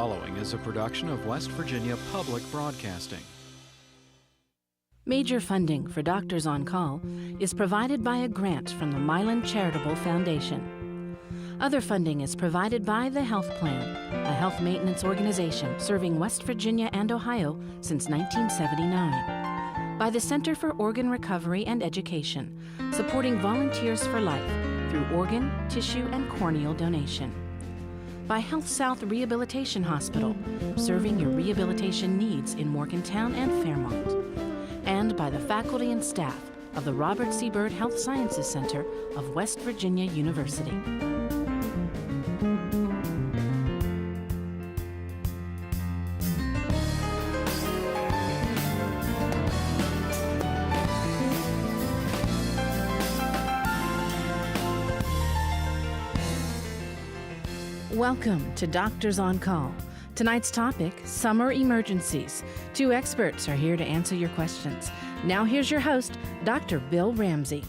following is a production of West Virginia Public Broadcasting. Major funding for Doctors on Call is provided by a grant from the Milan Charitable Foundation. Other funding is provided by the Health Plan, a health maintenance organization serving West Virginia and Ohio since 1979. By the Center for Organ Recovery and Education, supporting Volunteers for Life through organ, tissue, and corneal donation. By Health South Rehabilitation Hospital, serving your rehabilitation needs in Morgantown and Fairmont. And by the faculty and staff of the Robert C. Byrd Health Sciences Center of West Virginia University. Welcome to Doctors on Call. Tonight's topic, summer emergencies. Two experts are here to answer your questions. Now here's your host, Dr. Bill Ramsey.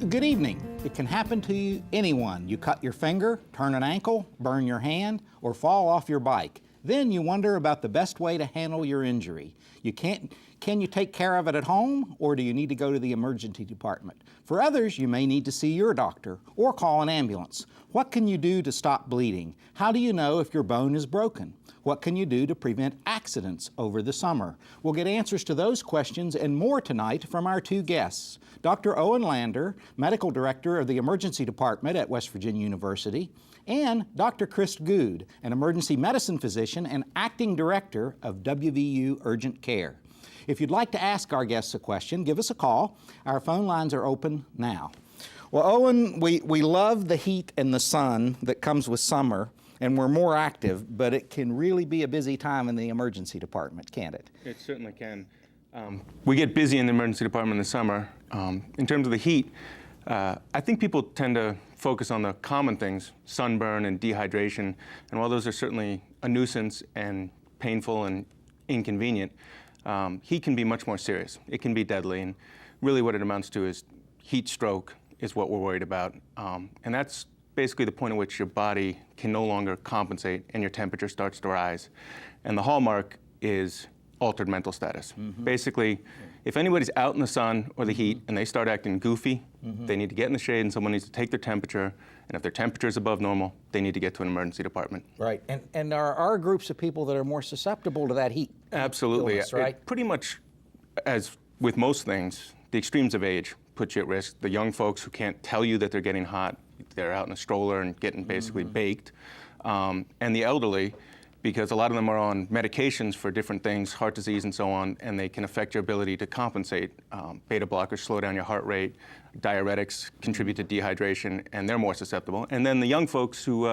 Good evening. It can happen to anyone. You cut your finger, turn an ankle, burn your hand, or fall off your bike. Then you wonder about the best way to handle your injury. Can you take care of it at home, or do you need to go to the emergency department? For others, you may need to see your doctor or call an ambulance. What can you do to stop bleeding? How do you know if your bone is broken? What can you do to prevent accidents over the summer? We'll get answers to those questions and more tonight from our two guests. Dr. Owen Lander, Medical Director of the Emergency Department at West Virginia University, and Dr. Chris Good, an emergency medicine physician and acting director of WVU Urgent Care. If you'd like to ask our guests a question, give us a call. Our phone lines are open now. Well, Owen, we love the heat and the sun that comes with summer, and we're more active, but it can really be a busy time in the emergency department, can't it? It certainly can. We get busy in the emergency department in the summer. In terms of the heat, I think people tend to focus on the common things, sunburn and dehydration, and while those are certainly a nuisance and painful and inconvenient, heat can be much more serious. It can be deadly, and really what it amounts to is heat stroke is what we're worried about. And that's basically the point at which your body can no longer compensate and your temperature starts to rise. And the hallmark is altered mental status. Mm-hmm. Basically, if anybody's out in the sun or the heat and they start acting goofy, they need to get in the shade and someone needs to take their temperature. And if their temperature is above normal, they need to get to an emergency department. Right, and there are groups of people that are more susceptible to that heat. Absolutely, illness, right? Pretty much, as with most things, the extremes of age put you at risk. The young folks who can't tell you that they're getting hot, they're out in a stroller and getting basically baked. And the elderly, because a lot of them are on medications for different things, heart disease and so on, and they can affect your ability to compensate. Beta blockers slow down your heart rate, diuretics contribute to dehydration, and they're more susceptible. And then the young folks who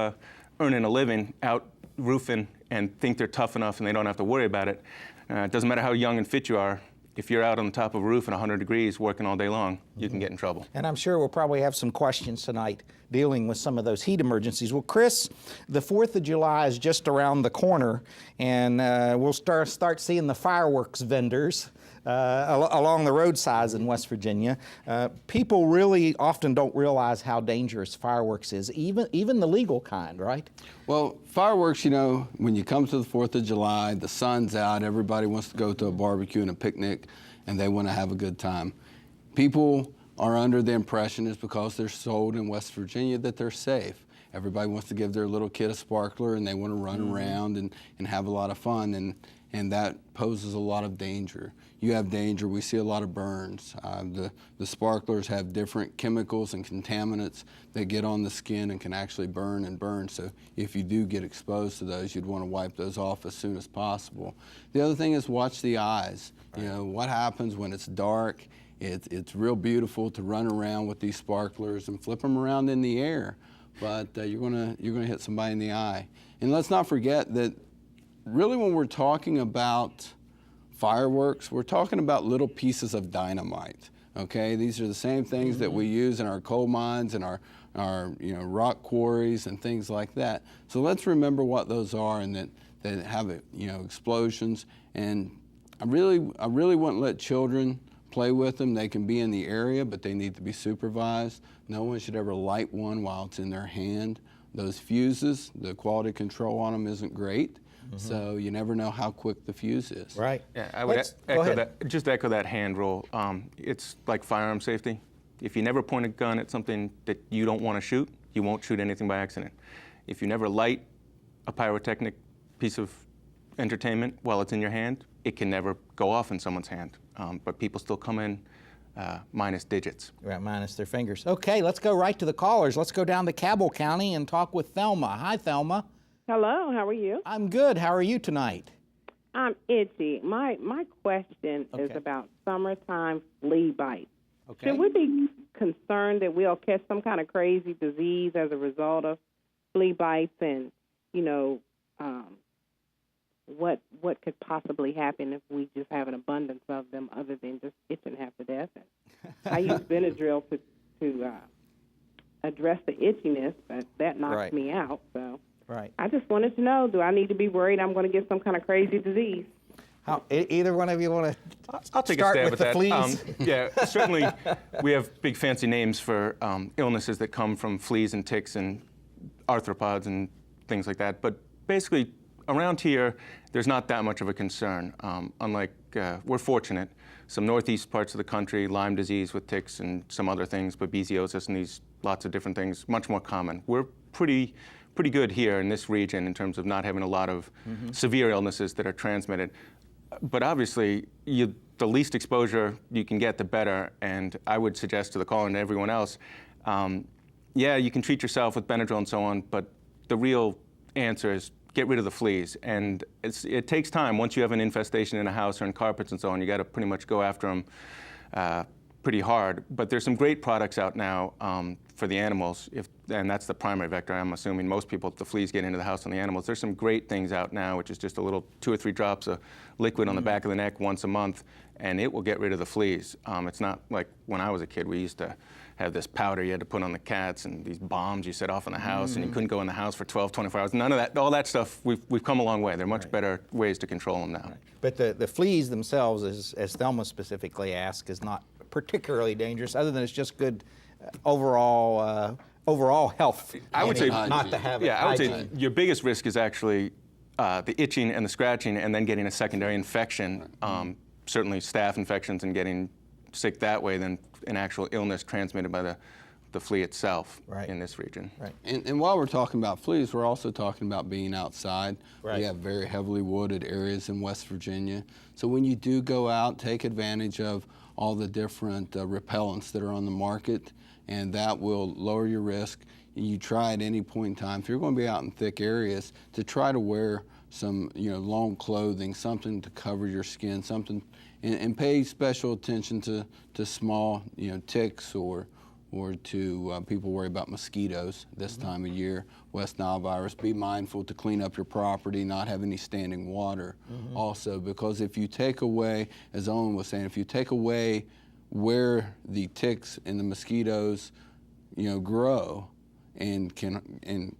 earning a living out roofing and think they're tough enough and they don't have to worry about it. It doesn't matter how young and fit you are. If you're out on the top of a roof in 100 degrees working all day long, you can get in trouble. And I'm sure we'll probably have some questions tonight dealing with some of those heat emergencies. Well, Chris, the 4th of July is just around the corner, and we'll start seeing the fireworks vendors along the roadsides in West Virginia. People really often don't realize how dangerous fireworks is, even the legal kind, right? Well, fireworks, you know, when you come to the 4th of July, the sun's out, everybody wants to go to a barbecue and a picnic, and they want to have a good time. People are under the impression it's because they're sold in West Virginia that they're safe. Everybody wants to give their little kid a sparkler, and they want to run around and have a lot of fun, and that poses a lot of danger. You have danger. We see a lot of burns. The sparklers have different chemicals and contaminants that get on the skin and can actually burn and burn. So if you do get exposed to those, you'd want to wipe those off as soon as possible. The other thing is watch the eyes. Right. You know, what happens when it's dark? It's real beautiful to run around with these sparklers and flip them around in the air, but you're gonna hit somebody in the eye. And let's not forget that really when we're talking about fireworks, we're talking about little pieces of dynamite. Okay, these are the same things that we use in our coal mines and our rock quarries and things like that. So let's remember what those are and that have explosions. And I really wouldn't let children play with them. They can be in the area, but they need to be supervised. No one should ever light one while it's in their hand. those fuses, the quality control on them isn't great. So you never know how quick the fuse is. Right. Yeah, I would Go echo ahead. that. Just echo that hand rule. It's like firearm safety. If you never point a gun at something that you don't want to shoot, you won't shoot anything by accident. If you never light a pyrotechnic piece of entertainment while it's in your hand, it can never go off in someone's hand. But people still come in minus digits. Right, minus their fingers. Okay, let's go right to the callers. Let's go down to Cabell County and talk with Thelma. Hi, Thelma. Hello, how are you? I'm good. How are you tonight? I'm itchy. My question is Okay. about summertime flea bites. Okay. Should we be concerned that we'll catch some kind of crazy disease as a result of flea bites, and what could possibly happen if we just have an abundance of them, other than just itching half to death? I use Benadryl to address the itchiness, but that knocks Right. me out. So Right. I just wanted to know: do I need to be worried I'm going to get some kind of crazy disease? Either one of you want to I'll take start a stab with at the that. fleas? Yeah, certainly we have big fancy names for illnesses that come from fleas and ticks and arthropods and things like that. But basically, around here, there's not that much of a concern. Unlike, we're fortunate. Some northeast parts of the country, Lyme disease with ticks and some other things, babesiosis and these lots of different things, much more common. We're pretty good here in this region in terms of not having a lot of severe illnesses that are transmitted. But obviously, the least exposure you can get, the better. And I would suggest to the caller and to everyone else, yeah, you can treat yourself with Benadryl and so on, but the real answer is get rid of the fleas. And it takes time. Once you have an infestation in a house or in carpets and so on, you got to pretty much go after them pretty hard. But there's some great products out now for the animals, and that's the primary vector. I'm assuming most people, the fleas get into the house on the animals. There's some great things out now, which is just a little 2 or 3 drops of liquid on the back of the neck once a month, and it will get rid of the fleas. It's not like when I was a kid, we used to have this powder you had to put on the cats and these bombs you set off in the house, and you couldn't go in the house for 12, 24 hours. None of that, all that stuff, we've come a long way. There are much better ways to control them now. Right. But the fleas themselves, as Thelma specifically asked, is not particularly dangerous, other than it's just good overall health. I would say not to have it. Yeah, I would say Hygiene. your biggest risk is actually the itching and the scratching, and then getting a secondary infection. Certainly, staph infections and getting sick that way than an actual illness transmitted by the flea itself in this region. Right. And while we're talking about fleas, we're also talking about being outside. Right. We have very heavily wooded areas in West Virginia. So when you do go out, take advantage of all the different repellents that are on the market, and that will lower your risk. And you try at any point in time, if you're going to be out in thick areas, to try to wear some long clothing, something to cover your skin, something, and pay special attention to small ticks or to people worry about mosquitoes this time of year, West Nile virus. Be mindful to clean up your property, not have any standing water also, because if you take away, as Owen was saying, if you take away where the ticks and the mosquitoes grow and can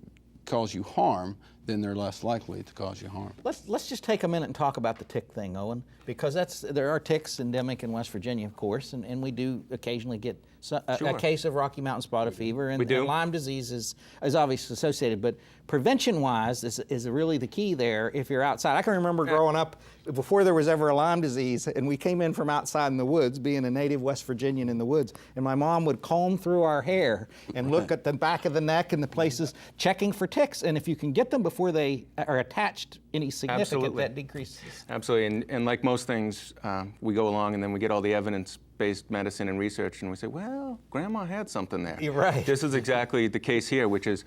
cause you harm, then they're less likely to cause you harm. Let's just take a minute and talk about the tick thing, Owen, because there are ticks endemic in West Virginia, of course, and we do occasionally get a case of Rocky Mountain spotted fever, and Lyme disease is obviously associated, but prevention-wise is really the key there if you're outside. I can remember growing up before there was ever a Lyme disease, and we came in from outside in the woods, being a native West Virginian in the woods, and my mom would comb through our hair and look at the back of the neck and the places, checking for ticks, and if you can get them before they are attached any significant, that decreases. Absolutely, and like most things, we go along and then we get all the evidence-based medicine and research, and we say, well, Grandma had something there. You're right. This is exactly the case here, which is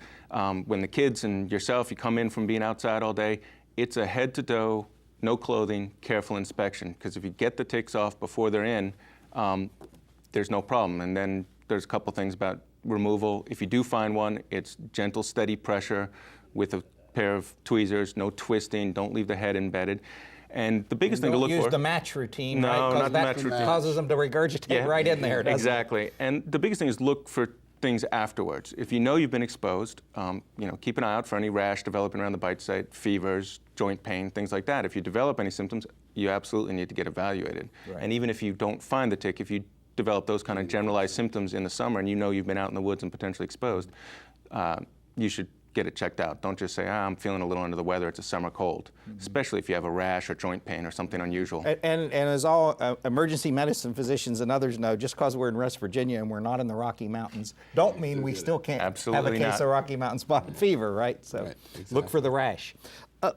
when the kids and yourself, you come in from being outside all day, it's a head-to-toe, no clothing, careful inspection, because if you get the ticks off before they're in, there's no problem. And then there's a couple things about removal. If you do find one, it's gentle, steady pressure with a pair of tweezers, no twisting, don't leave the head embedded. And the biggest thing to look for... Don't use the match routine, no, right? not the that match routine. causes them to regurgitate right in there, doesn't exactly. And the biggest thing is look for things afterwards. If you know you've been exposed, keep an eye out for any rash developing around the bite site, fevers, joint pain, things like that. If you develop any symptoms, you absolutely need to get evaluated. Right. And even if you don't find the tick, if you develop those kind of generalized symptoms in the summer and you know you've been out in the woods and potentially exposed, you should get it checked out. Don't just say, I'm feeling a little under the weather, it's a summer cold, especially if you have a rash or joint pain or something unusual. And as all emergency medicine physicians and others know, just because we're in West Virginia and we're not in the Rocky Mountains, don't mean we still can't Absolutely have a case not. of Rocky Mountain spotted fever, right? So Right, exactly. look for the rash.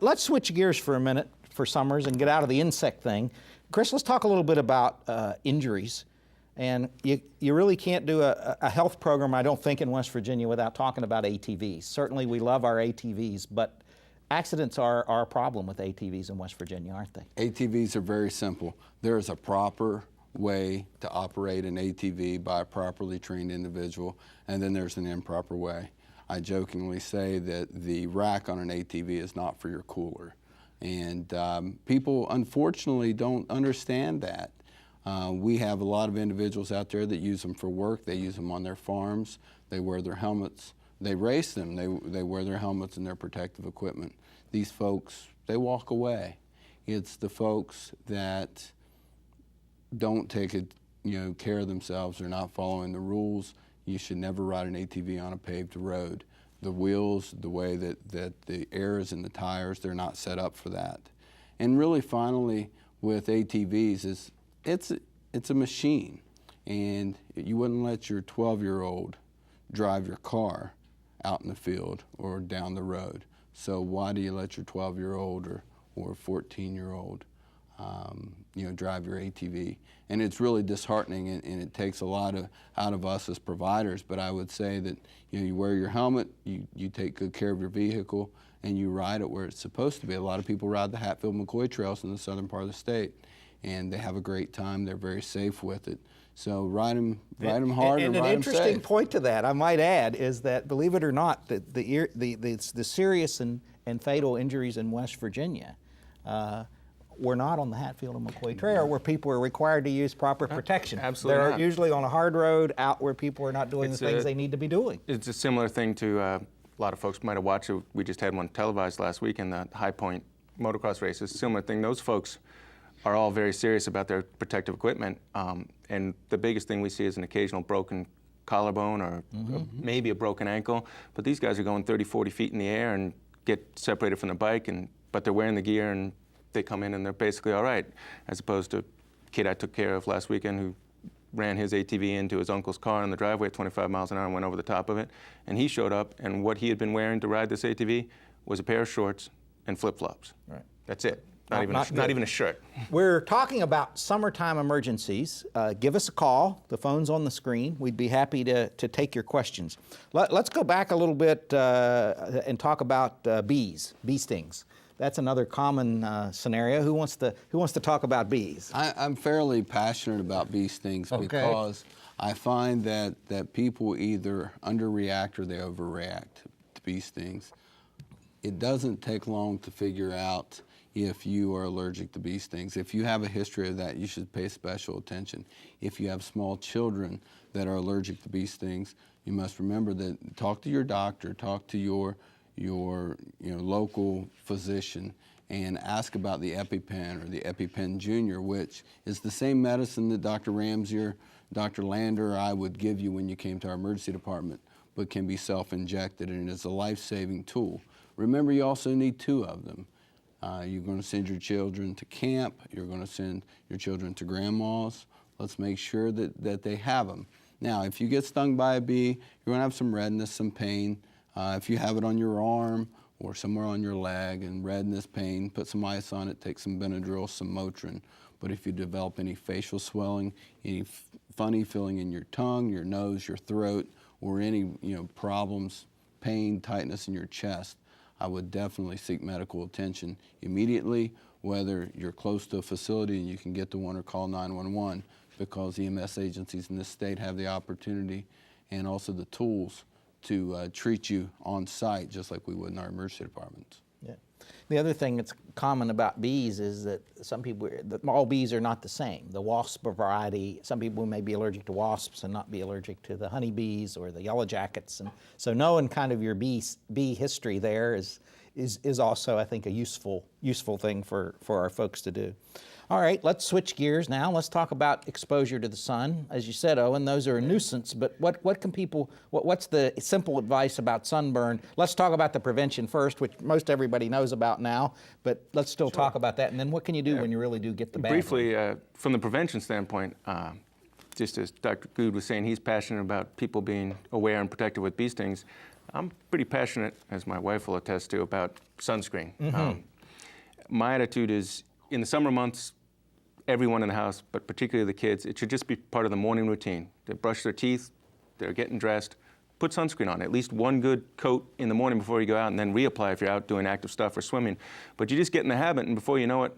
Let's switch gears for a minute for summers and get out of the insect thing. Chris, let's talk a little bit about injuries. And you really can't do a health program, I don't think, in West Virginia without talking about ATVs. Certainly we love our ATVs, but accidents are a problem with ATVs in West Virginia, aren't they? ATVs are very simple. There is a proper way to operate an ATV by a properly trained individual, and then there's an improper way. I jokingly say that the rack on an ATV is not for your cooler. And people, unfortunately, don't understand that. We have a lot of individuals out there that use them for work. They use them on their farms. They wear their helmets. They race them. They wear their helmets and their protective equipment. These folks, they walk away. It's the folks that don't take care of themselves. They're not following the rules. You should never ride an ATV on a paved road. The wheels, the way that the air is in the tires, they're not set up for that. And really, finally, with ATVs is it's a machine, and you wouldn't let your 12-year-old drive your car out in the field or down the road. So why do you let your 12-year-old or 14-year-old drive your ATV? And it's really disheartening, and it takes a lot out of us as providers. But I would say that you wear your helmet, you take good care of your vehicle, and you ride it where it's supposed to be. A lot of people ride the Hatfield-McCoy trails in the southern part of the state, and they have a great time. They're very safe with it. So ride them hard and ride them safe. And an interesting point to that, I might add, is that, believe it or not, the serious and fatal injuries in West Virginia were not on the Hatfield and McCoy Trail, where people are required to use proper protection. Absolutely They're not. usually on a hard road out where people are not doing the things they need to be doing. It's a similar thing to a lot of folks might have watched it. We just had one televised last week in the High Point motocross races. Similar thing. Those folks are all very serious about their protective equipment, and the biggest thing we see is an occasional broken collarbone or maybe a broken ankle, but these guys are going 30, 40 feet in the air and get separated from the bike, but they're wearing the gear and they come in and they're basically all right, as opposed to a kid I took care of last weekend who ran his ATV into his uncle's car in the driveway at 25 miles an hour and went over the top of it, and he showed up, and what he had been wearing to ride this ATV was a pair of shorts and flip-flops. Right. That's it. Not even a shirt. We're talking about summertime emergencies. Give us a call. The phone's on the screen. We'd be happy to take your questions. Let's go back a little bit and talk about bee stings. That's another common scenario. Who wants to talk about bees? I'm fairly passionate about bee stings because I find that people either underreact or they overreact to bee stings. It doesn't take long to figure out if you are allergic to bee stings. If you have a history of that, you should pay special attention. If you have small children that are allergic to bee stings, you must remember that talk to your doctor, talk to your local physician, and ask about the EpiPen or the EpiPen Junior, which is the same medicine that Dr. Ramsey or Dr. Lander or I would give you when you came to our emergency department, but can be self-injected, and it is a life-saving tool. Remember, you also need 2 of them. You're going to send your children to camp. You're going to send your children to grandma's. Let's make sure that they have them. Now, if you get stung by a bee, you're going to have some redness, some pain. If you have it on your arm or somewhere on your leg and redness, pain, put some ice on it, take some Benadryl, some Motrin. But if you develop any facial swelling, any funny feeling in your tongue, your nose, your throat, or any problems, pain, tightness in your chest, I would definitely seek medical attention immediately, whether you're close to a facility and you can get to one or call 911, because EMS agencies in this state have the opportunity and also the tools to treat you on site, just like we would in our emergency departments. Yeah. The other thing that's common about bees is that all bees are not the same. The wasp variety, some people may be allergic to wasps and not be allergic to the honeybees or the yellow jackets. And so knowing kind of your bee history there is also, I think, a useful thing for our folks to do. All right, let's switch gears now. Let's talk about exposure to the sun. As you said, Owen, those are a nuisance, but what can people, what's the simple advice about sunburn? Let's talk about the prevention first, which most everybody knows about now, but let's still talk about that. And then what can you do when you really do get the bad Briefly, from the prevention standpoint, just as Dr. Good was saying, he's passionate about people being aware and protected with bee stings. I'm pretty passionate, as my wife will attest to, about sunscreen. My attitude is, in the summer months, everyone in the house, but particularly the kids, it should just be part of the morning routine. They brush their teeth, they're getting dressed, put sunscreen on. At least one good coat in the morning before you go out, and then reapply if you're out doing active stuff or swimming. But you just get in the habit, and before you know it,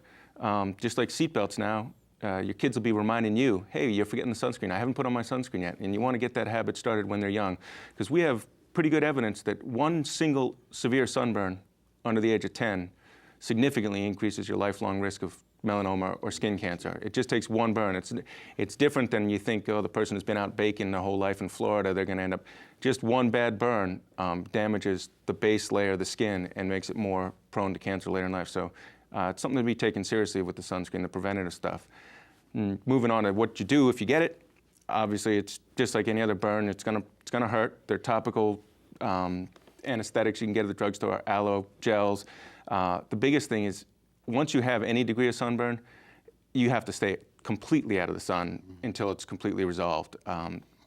just like seatbelts now, your kids will be reminding you, hey, you're forgetting the sunscreen. I haven't put on my sunscreen yet. And you want to get that habit started when they're young. Because we have pretty good evidence that one single severe sunburn under the age of 10 significantly increases your lifelong risk of melanoma or skin cancer. It just takes one burn. It's different than you think, oh, the person has been out baking their whole life in Florida, they're going to end up. Just one bad burn damages the base layer of the skin and makes it more prone to cancer later in life. So it's something to be taken seriously with the sunscreen, the preventative stuff. Moving on to what you do if you get it, obviously it's just like any other burn. It's gonna hurt. They're topical anesthetics you can get at the drugstore, aloe gels. The biggest thing is, once you have any degree of sunburn, you have to stay completely out of the sun until it's completely resolved.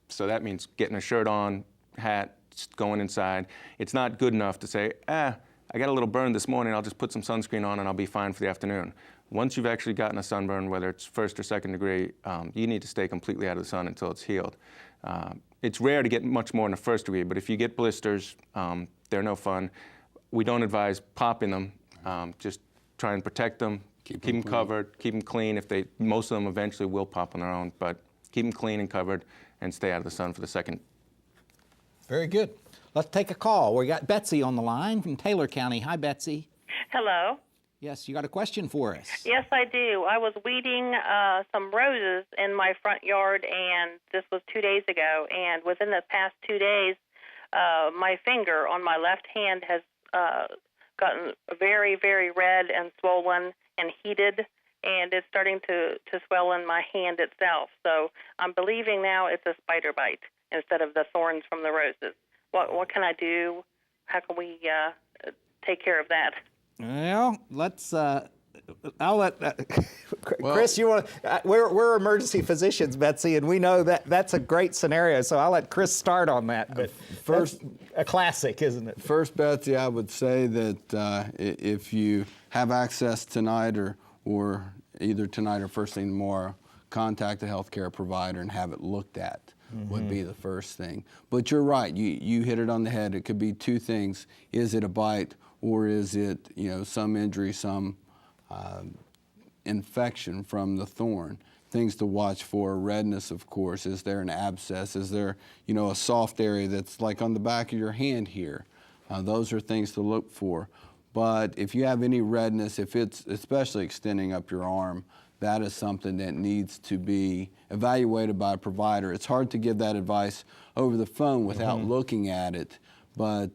So that means getting a shirt on, hat, going inside. It's not good enough to say, I got a little burn this morning, I'll just put some sunscreen on and I'll be fine for the afternoon. Once you've actually gotten a sunburn, whether it's first or second degree, you need to stay completely out of the sun until it's healed. It's rare to get much more in the first degree, but if you get blisters, they're no fun. We don't advise popping them. Just try and protect them, keep them covered, keep them clean. Most of them eventually will pop on their own, but keep them clean and covered and stay out of the sun for the second. Very good. Let's take a call. We got Betsy on the line from Taylor County. Hi, Betsy. Hello. Yes, you got a question for us. Yes, I do. I was weeding some roses in my front yard, and this was 2 days ago. And within the past 2 days, my finger on my left hand has gotten very, very red and swollen and heated, and it's starting to swell in my hand itself. So I'm believing now it's a spider bite instead of the thorns from the roses. What can I do? How can we take care of that? Well, let's. I'll let Chris. You want? We're emergency physicians, Betsy, and we know that that's a great scenario. So I'll let Chris start on that. But first, a classic, isn't it? First, Betsy, I would say that if you have access tonight or either tonight or first thing tomorrow, contact a healthcare provider and have it looked at. Would be the first thing. But you're right. You hit it on the head. It could be two things. Is it a bite, or is it some injury, some infection from the thorn? Things to watch for: redness, of course. Is there an abscess? Is there a soft area that's like on the back of your hand here? Those are things to look for. But if you have any redness, if it's especially extending up your arm, that is something that needs to be evaluated by a provider. It's hard to give that advice over the phone without looking at it, but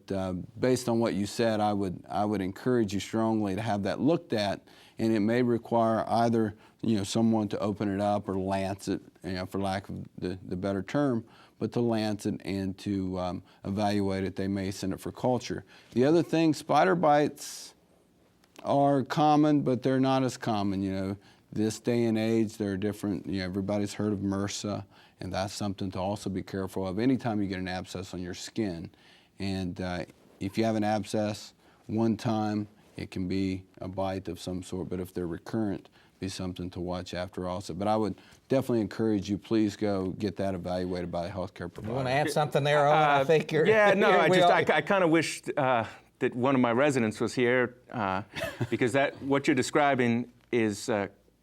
based on what you said, I would encourage you strongly to have that looked at, and it may require either someone to open it up or lance it, for lack of the better term, but to lance it and to evaluate it. They may send it for culture. The other thing, spider bites are common, but they're not as common. This day and age, there are different, everybody's heard of MRSA, and that's something to also be careful of anytime you get an abscess on your skin. And if you have an abscess one time, it can be a bite of some sort, but if they're recurrent, be something to watch after also. But I would definitely encourage you, please go get that evaluated by a healthcare provider. You want to add something there, Owen? I think you're... Yeah, no, I kind of wished that one of my residents was here, because what you're describing is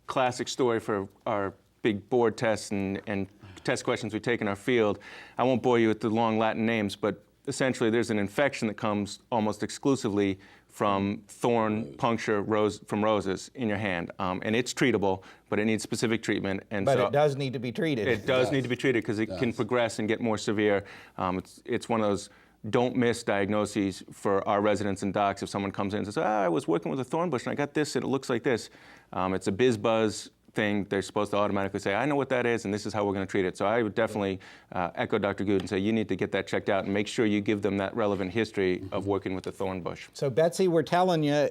classic story for our big board tests and test questions we take in our field. I won't bore you with the long Latin names, but essentially there's an infection that comes almost exclusively from thorn puncture from roses in your hand. And it's treatable, but it needs specific treatment. But it does need to be treated. It does need to be treated because it can progress and get more severe. It's one of those don't miss diagnoses for our residents and docs. If someone comes in and says, I was working with a thorn bush and I got this and it looks like this. It's a biz buzz thing, they're supposed to automatically say, I know what that is, and this is how we're going to treat it. So I would definitely echo Dr. Good and say you need to get that checked out and make sure you give them that relevant history of working with the thorn bush. So Betsy, we're telling you,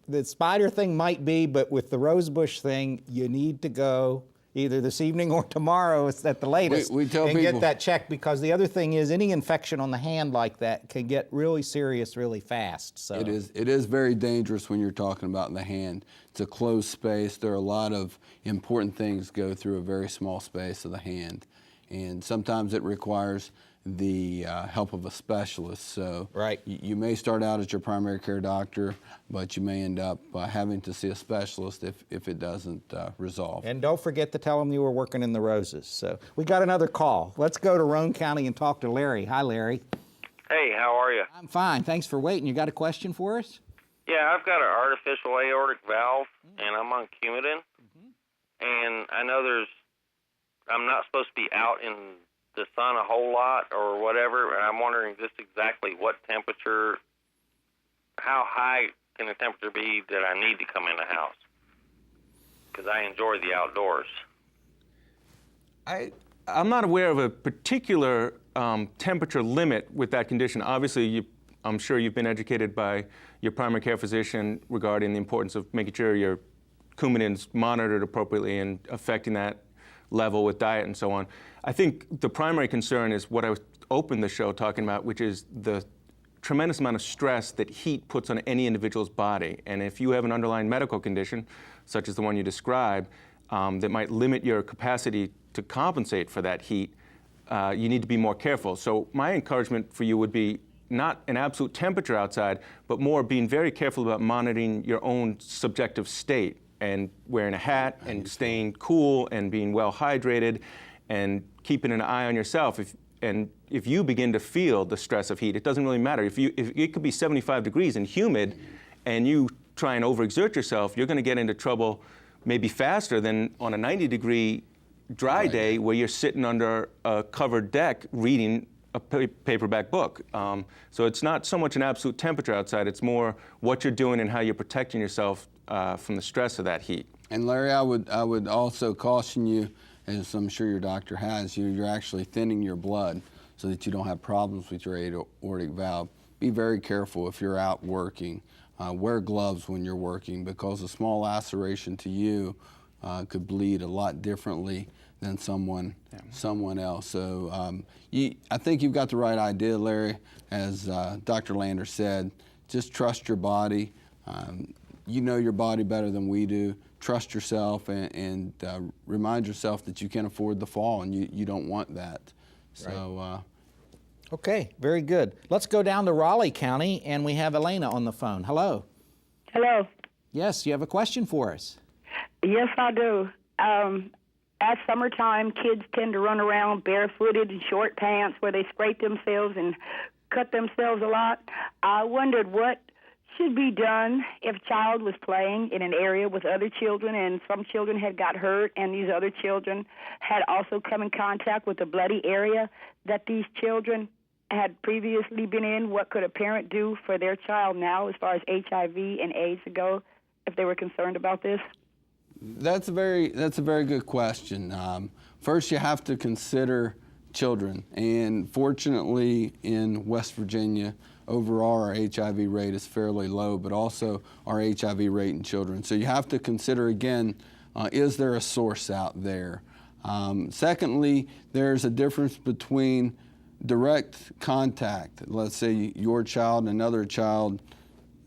the spider thing might be, but with the rose bush thing, you need to go either this evening or tomorrow at the latest we tell and people, get that checked, because the other thing is any infection on the hand like that can get really serious really fast. So it is very dangerous when you're talking about the hand. It's a closed space. There are a lot of important things go through a very small space of the hand, and sometimes it requires the help of a specialist. So right. You may start out as your primary care doctor, but you may end up having to see a specialist if it doesn't resolve. And don't forget to tell them you were working in the roses. So we got another call. Let's go to Roane County and talk to Larry. Hi, Larry. Hey, how are you? I'm fine. Thanks for waiting. You got a question for us? Yeah, I've got an artificial aortic valve, and I'm on Coumadin. And I know I'm not supposed to be out in the sun a whole lot or whatever, and I'm wondering just exactly what temperature, how high can the temperature be that I need to come in the house? Because I enjoy the outdoors. I'm not aware of a particular temperature limit with that condition. Obviously, I'm sure you've been educated by your primary care physician regarding the importance of making sure your Coumadin's monitored appropriately and affecting that level with diet and so on. I think the primary concern is what I opened the show talking about, which is the tremendous amount of stress that heat puts on any individual's body. And if you have an underlying medical condition, such as the one you described, that might limit your capacity to compensate for that heat, you need to be more careful. So my encouragement for you would be not an absolute temperature outside, but more being very careful about monitoring your own subjective state and wearing a hat and staying cool and being well hydrated and keeping an eye on yourself. If you begin to feel the stress of heat, it doesn't really matter. If it could be 75 degrees and humid and you try and overexert yourself, you're going to get into trouble maybe faster than on a 90-degree dry day where you're sitting under a covered deck reading a paperback book. So it's not so much an absolute temperature outside, it's more what you're doing and how you're protecting yourself from the stress of that heat. And Larry, I would also caution you, as I'm sure your doctor has, you're actually thinning your blood so that you don't have problems with your aortic valve. Be very careful if you're out working. Wear gloves when you're working, because a small laceration to you could bleed a lot differently than someone else. So I think you've got the right idea, Larry. As Dr. Lander said, just trust your body. You know your body better than we do. Trust yourself and remind yourself that you can't afford the fall, and you don't want that. So. Okay, very good. Let's go down to Raleigh County, and we have Elena on the phone. Hello. Hello. Yes, you have a question for us. Yes, I do. At summertime, kids tend to run around barefooted in short pants where they scrape themselves and cut themselves a lot. I wondered what should be done if a child was playing in an area with other children and some children had got hurt and these other children had also come in contact with the bloody area that these children had previously been in. What could a parent do for their child now as far as HIV and AIDS go if they were concerned about this? That's a very good question. First, you have to consider children, and fortunately in West Virginia, overall our HIV rate is fairly low, but also our HIV rate in children. So you have to consider again, is there a source out there? Secondly, there's a difference between direct contact. Let's say your child and another child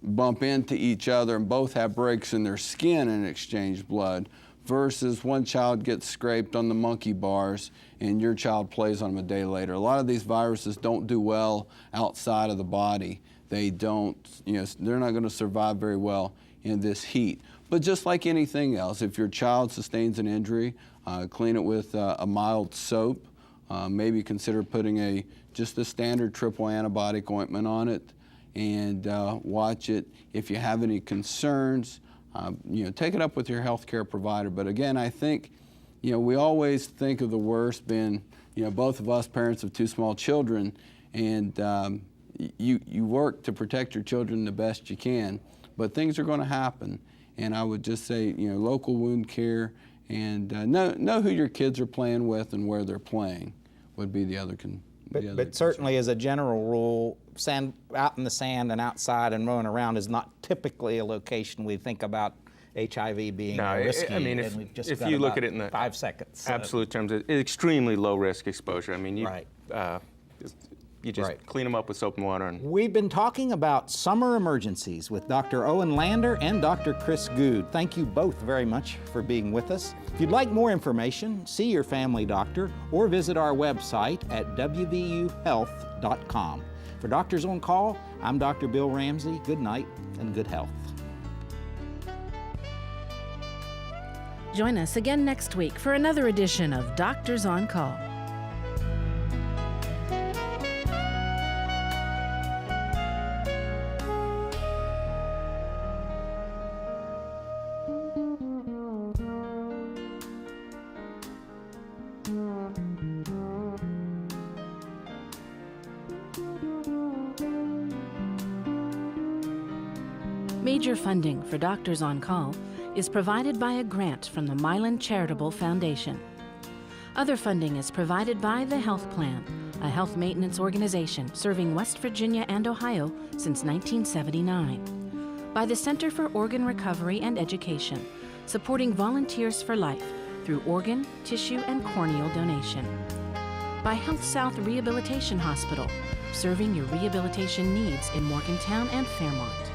bump into each other and both have breaks in their skin and exchange blood, versus one child gets scraped on the monkey bars and your child plays on them a day later. A lot of these viruses don't do well outside of the body. They don't, they're not going to survive very well in this heat. But just like anything else, if your child sustains an injury, clean it with a mild soap. Maybe consider putting just a standard triple antibiotic ointment on it, and watch it. If you have any concerns, take it up with your healthcare provider. But again, I think, we always think of the worst being, both of us parents of two small children, and you work to protect your children the best you can, but things are going to happen. And I would just say, local wound care and know who your kids are playing with and where they're playing would be the other But certainly, as a general rule, out in the sand and outside and rolling around is not typically a location we think about HIV being risky. I mean, if you look at it in the 5 seconds, absolute terms, it's extremely low risk exposure. I mean, you just Right. clean them up with soap and water. And We've been talking about summer emergencies with Dr. Owen Lander and Dr. Chris Good. Thank you both very much for being with us. If you'd like more information, see your family doctor or visit our website at wvuhealth.com. For Doctors on Call, I'm Dr. Bill Ramsey. Good night and good health. Join us again next week for another edition of Doctors on Call. Major funding for Doctors on Call is provided by a grant from the Milan Charitable Foundation. Other funding is provided by the Health Plan, a health maintenance organization serving West Virginia and Ohio since 1979. By the Center for Organ Recovery and Education, supporting Volunteers for Life through organ, tissue, and corneal donation. By Health South Rehabilitation Hospital, serving your rehabilitation needs in Morgantown and Fairmont.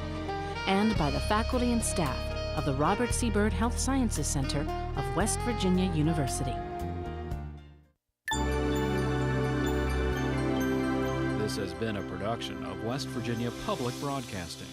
And by the faculty and staff of the Robert C. Byrd Health Sciences Center of West Virginia University. This has been a production of West Virginia Public Broadcasting.